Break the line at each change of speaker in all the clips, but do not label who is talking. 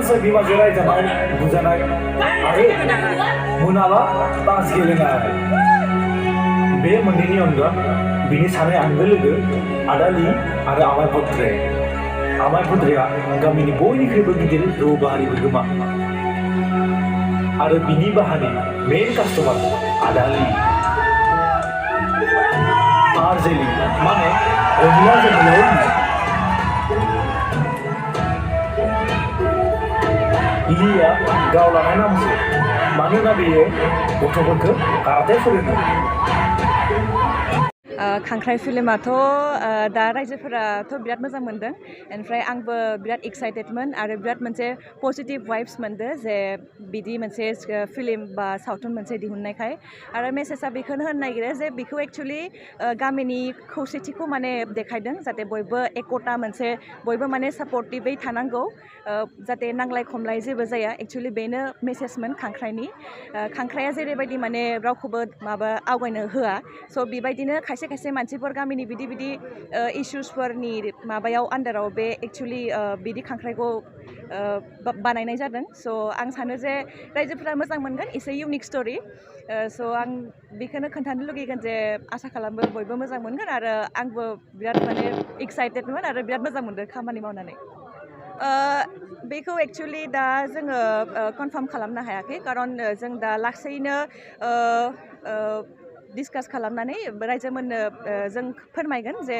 सरासनस्रा बिमाजों रायजानाय बुजानाय आरो मोनाबा तास गेलेनाय बे मोननैनि अनगा बिनि सानै आंगो लोगो आदालि आरो आमाय पुत्रे आमाय पुत्रेया गामिनि बयनिख्रुइबो गिदिर रौ बाहारि बिगोमा आरो बिनि बाहानि मेन कास्टमार आदालि आरजेलि माने अनला जोहोलाव लिया गाव लानाय नामसो मानोना बेयो गथ'फोरखौ काराटे फोरोङो
खांख्राइ फिल्माथ' दा रायजोफोराथ' बिराद मोजां मोनदों ओमफ्राय आंबो बिराद एक्साइटेडमोन आरो बिराद मोनसे पजिटिभ वाइब्स मोनदों जे बिदि मोनसे फिल्म बा सावथुन मोनसे दिहुननायखाय आरो मेसेजआ बेखौनो होनो नागिरो जे बेखौ एक्सुवेलि गामिनि खौसेथिखौ माने देखायदों जाहाथे बयबो एकता मोनसे बयबो माने सापर्टिभै थानांगौ जाहाथे नांलाय खमलाय जेबो जाया एक्सुवेलि बेनो मेसेजमोन खांख्राइनि खांख्राइया जेरैबायदि माने रावखौबो माबा आवगायनो होआ स' बेबायदिनो खायसे खायसे मानसिफोर गामिनि बिदि इश्युसफोरनि माबायाव आन्दाराव बे एक्सुवेलि बिदि खांख्राइखौ बानायनाय जादों स' आं सानो जे रायजोफोरा मोजां मोनगोन एसे इउनिक स्ट'रि स' आं बेखौनो खोन्थानो लुगैगोन जे आसा खालामो बयबो मोजां मोनगोन आरो आंबो बिराद माने एक्साइटेडमोन आरो बिराद मोजां मोनदों खामानि मावनानै बेखौ एक्सुवेलि दा जोङो कनफार्म खालामनो हायाखै खारन जों दा लासैनो डिसकास खालामनानै रायजोमोननो जों फोरमायगोन जे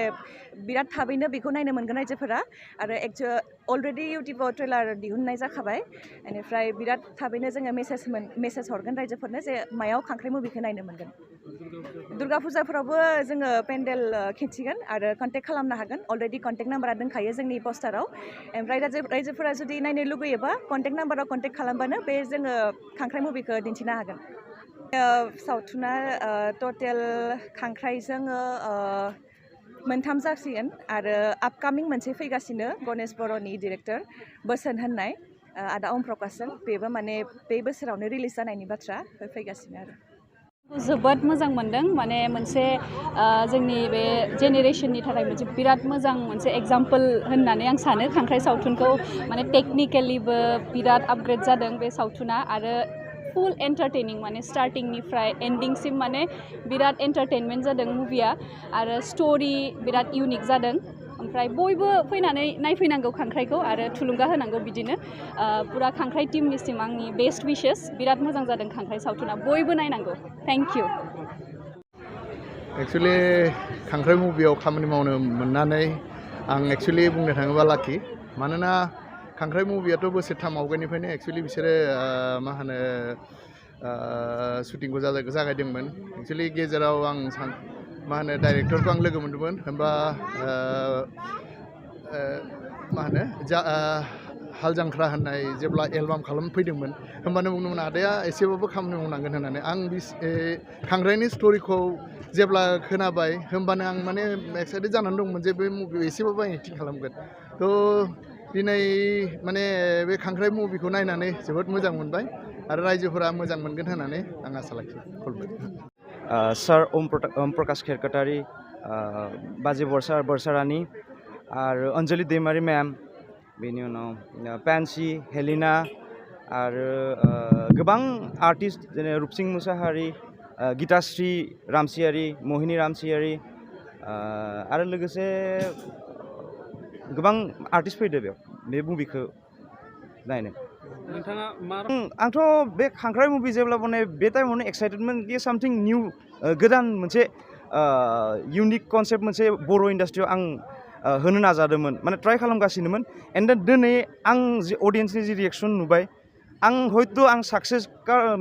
बिराद थाबैनो बेखौ नायनो मोनगोन रायजोफोरा आरो अलरेडि इउटिउबाव ट्रेलार दिहुननाय जाखाबाय बेनिफ्राय बिराद थाबैनो जोङो मेसेज हरगोन रायजोफोरनो जे मायाव खांख्राइ मुभिखौ नायनो मोनगोन दुर्गा फुजाफोरावबो जोङो पेन्डेल खिन्थिगोन आरो कन्टेक्ट खालामनो हागोन अलरेडि कन्टेक्ट नाम्बारा दंखायो जोंनि पस्टाराव ओमफ्राय रायजोफोरा जुदि नायनो लुगैयोबा कन्टेक्ट नाम्बाराव कन्टेक्ट खालामबानो बे जोङो खांख्राइ मुभिखौ दिन्थिनो हागोन सावथुना टटेल खांख्राइजों मोनथाम जासिगोन आरो आपकामिं मोनसे फैगासिनो गणेश बर'नि डिरेक्टर बोसोन होननाय आदा अम प्रकाशजों बेबो माने बे बोसोरावनो रिलिज जानायनि बाथ्रा फैगासिनो आरो
जोबोद मोजां मोनदों माने मोनसे जोंनि बे जेनेरेशननि थाखाय मोनसे बिराद मोजां मोनसे एग्जाम्पल होननानै आं सानो खांख्राइ सावथुनखौ माने टेक्निकेलिबो बिराद आपग्रेड जादों बे सावथुना आरो फुल एन्टारटेनिं माने स्टार्टिंनिफ्राय एन्डिंसिम माने बिराद एन्टारटेनमेन्ट जादों मुभिया आरो स्ट'रि बिराद इउनिक जादों ओमफ्राय बयबो फैनानै नायफैनांगौ खांख्राइखौ आरो थुलुंगा होनांगौ बिदिनो पुरा खांख्राइ टीमनिसिम आंनि बेस्ट विशेस बिराद मोजां जादों खांख्राइ सावथुना बयबो नायनांगौ थेंक इउ
एक्सुवेलि खांख्राइ मुभियाव खामानि मावनो मोननानै आं एक्सुवेलि बुंनो थाङोबा लाखि मानोना खांख्राइ मुभियाथ' बोसोरथाम आवगायनिफ्रायनो एक्सुवेलि बिसोरो मा होनो शुटिंखौ जागायदोंमोन एक्सुवेलि गेजेराव आं मा होनो डाइरेक्टरखौ आं लोगो मोन्दोंमोन होमबा मा होनो हाल जांख्रा होननाय जेब्ला एलबाम खालामफैदोंमोन होमबानो बुंदोंमोन आदाया एसेबाबो खामानि मावनांगोन होननानै आं खांख्राइनि स्ट'रिखौ जेब्ला खोनाबाय होमबानो आं माने एक्साइटेड जानानै दंमोन जे बे मुभियाव एसेबाबो आं एक्टिं खालामगोन थ' दिनै माने बे खांख्राइ मुभिखौ नायनानै जोबोद मोजां मोनबाय आरो रायजोफोरा मोजां मोनगोन होननानै आं आसा लाखियो
सार ओम प्रकाश खेरकाटारि बाजे बरसारानि आरो अन्जलि दैमारि मैम बेनि उनाव पेन्सि हेलिना आरो गोबां आर्टिस्ट जेरै रुपसिं मुसाहारि गीताश्री रामसियारि मोहिनी रामसियारि आरो लोगोसे गोबां आर्टिस्ट फैदो बे मुभिखौ नायनो आंथ' बे खांख्राइ मुभि जेब्ला माने बे टाइमावनो एक्साइटेडमोन कि सामथिं निउ गोदान मोनसे इउनिक कनसेप्ट मोनसे बर' इन्डास्ट्रियाव आं होनो नाजादोंमोन माने ट्राइ खालामगासिनोमोन एन्ड देन दिनै आं जि अडियेन्सनि जि रिएक्सन नुबाय आं हयथ' आं साक्सेस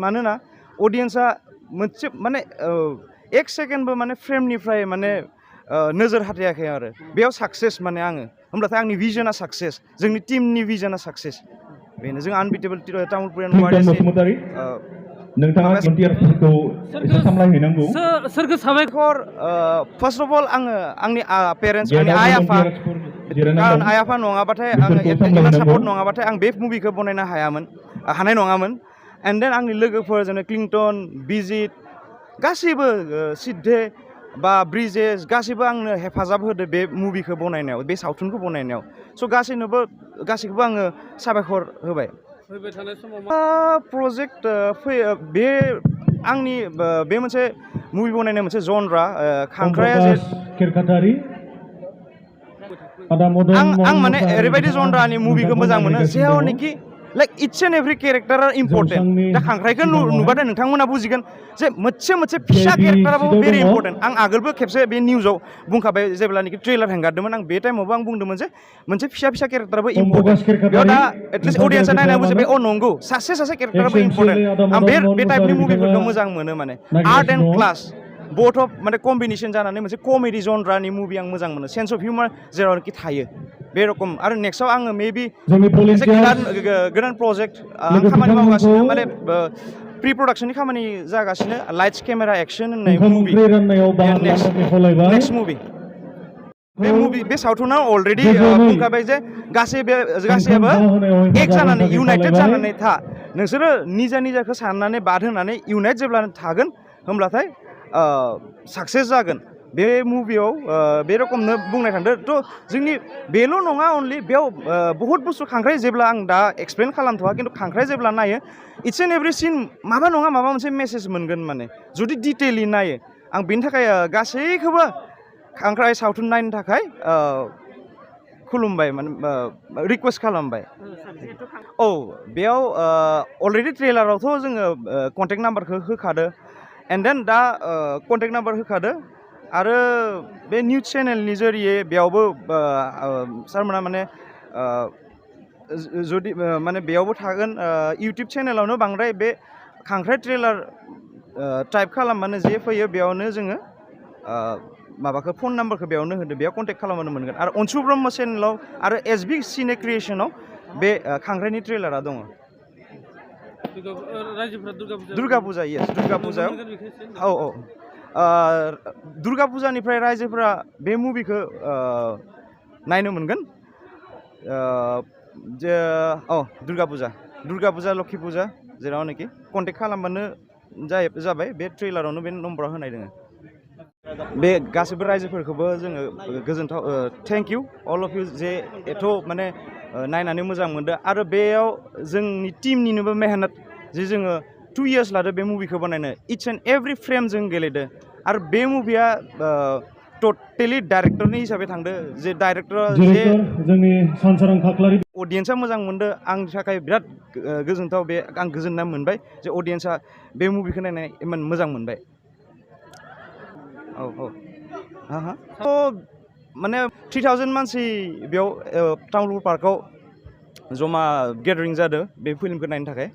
मानोना अडियेन्सआ मोनसे माने एक सेकेन्डबो माने फ्रेमनिफ्राय माने नोजोर हाथायाखै आरो बेयाव साक्सेस माने आङो होमब्लाथाय आंनि भिजना साक्सेस जोंनि टिमनि भिजना साक्सेस बेनो जों आनबिटेबल तामुलपुरियान
नोंथाङा भलन्टियार्सफोरखौ एसे सामलायहैनांगौ
सोरखौ साबायखर फार्स्ट अफ अल आङो आंनि पेरेन्टस आंनि आइ आफा कारण आइ आफा नङाबाथाय आङो इमान सापर्ट नङाबाथाय आं बे मुभिखौ बनायनो हानाय नङामोन एन्ड देन आंनि लोगोफोर जेरै क्लिंटन बिजित गासैबो सिद्धे बा ब्रिजेस गासैबो आंनो हेफाजाब होदो बे मुभिखौ बनायनायाव बे सावथुनखौ बनायनायाव स' गासैखौबो आङो साबायखर होबाय
फैबाय थानाय समाव
प्रजेक्ट बे आंनि बे मोनसे मुभि बनायनाय मोनसे जनरा खांख्राया जे
खेरखातारि
आं माने ओरैबायदि जनरानि मुभिखौ मोजां मोनो जेरावनोखि लाइक इट्स एन्ड एभ्रि केरेक्टारा इम्पर्टेन्ट दा खांख्राइखौ नुबाथाय नोंथांमोना बुजिगोन जे मोनसे फिसा केरेक्टाराबो भेरि इम्पर्टेन्ट आं आगोलबो खेबसे बे निउसाव बुंखाबाय जेब्लानोखि ट्रेलार हेंगारदोंमोन आं बे टाइमावबो आं बुंदोंमोन जे मोनसे फिसा केरेक्टाराबो इम्पर्टेन्ट बेयाव दा एटलिस्ट अडियेन्सआ नायना बुजिबाय अ नंगौ सासे केरेक्टाराबो इम्पर्टेन्ट आं बे टाइपनि मुभिफोरखौ मोजां मोनो माने आर्ट एन्ड क्लास बोथ अफ माने कम्बिनेसन जानानै मोनसे कमेडि जनरानि मुभि आं मोजां मोनो सेन्स अफ हिउमार जेरावनोखि थायो बे रखम आरो नेक्स्टआव आङो मेबि गोदान प्रजेक्ट आं खामानि मावगासिनो माने प्रि प्रडाक्शननि खामानि जागासिनो लाइट्स केमेरा एक्सन होननाय मुभि नेक्स्ट मुभि बे सावथुनाव अलरेडि बुंखाबाय जे गासैयाबो एक जानानै इउनाइटेड जानानै था नोंसोरो निजाखौ साननानै बाद होनानै इउनाइट जेब्ला थागोन होमब्लाथाय साक्सेस जागोन बे मुभियाव बे रखमनो बुंनाय थांदों थ' जोंनि बेल' नङा अनलि बेयाव बहुद बुस्थु खांख्राइ जेब्ला आं दा एक्सप्लेन खालामथ'वा खिन्थु खांख्राइ जेब्ला नायो इट्स एन्ड एभ्रि सिन माबा नङा माबा मोनसे मेसेज मोनगोन माने जुदि डिटेलि नायो आं बेनि थाखाय गासैखौबो खांख्राइ सावथुन नायनो थाखाय खुलुमबाय माने रिकुवेस्ट खालामबाय औ बेयाव अलरेडि ट्रेलारावथ' जोङो कन्टेक्ट नाम्बारखौ होखादो एन्ड देन दा कन्टेक्ट नाम्बार होखादो आरो बे निउस चेनेलनि जरिये बेयावबो सारमोना माने जुदि माने बेयावबो थागोन इउटुब चेनेलावनो बांद्राय बे खांख्राइ ट्रेलार टाइप खालामबानो जे फैयो बेयावनो जोङो माबाखौ फन नाम्बारखौ बेयावनो होदो बेयाव कन्टेक्ट खालामबानो मोनगोन आरो अनसु ब्रह्म चेनेलाव आरो एसबि सिने क्रिएसनाव बे खांख्राइनि ट्रेलारा दङ दुर्गा फुजा येस दुर्गा फुजायाव औ दुर्गा फुजानिफ्राय रायजोफोरा बे मुभिखौ नायनो मोनगोन दुर्गा फुजा लक्षि फुजा जेरावनोखि कन्टेक्ट खालामबानो जाबाय बे ट्रेलारावनो बे नम्बराव होनाय दङ बे गासैबो रायजोफोरखौबो जोङो गोजोनथाव thank you all of you जे एथ' माने नायनानै मोजां मोनदों आरो बेयाव जोंनि टिमनिनोबो मेहनत जे जोङो 2 years लादो बे मुभिखौ बानायनो इट्स एन्ड एभ्रि फ्रेम जों गेलेदो आरो बे मुभिया टटेलि डाइरेक्टरनि हिसाबै थांदो जे डाइरेक्टरा जे
जोंनि सानसोरां खाख्लारि
अडियेन्सआ मोजां मोनदो आंनि थाखाय बिराद गोजोनथाव बे आं गोजोननाय मोनबाय जे अडियेन्सआ बे मुभिखौ नायनानै इमान मोजां मोनबाय औ माने 3000 मानसि बेयाव तामुलपुर पार्कआव जमा गेदारिं जादों बे फिल्मखौ नायनो थाखाय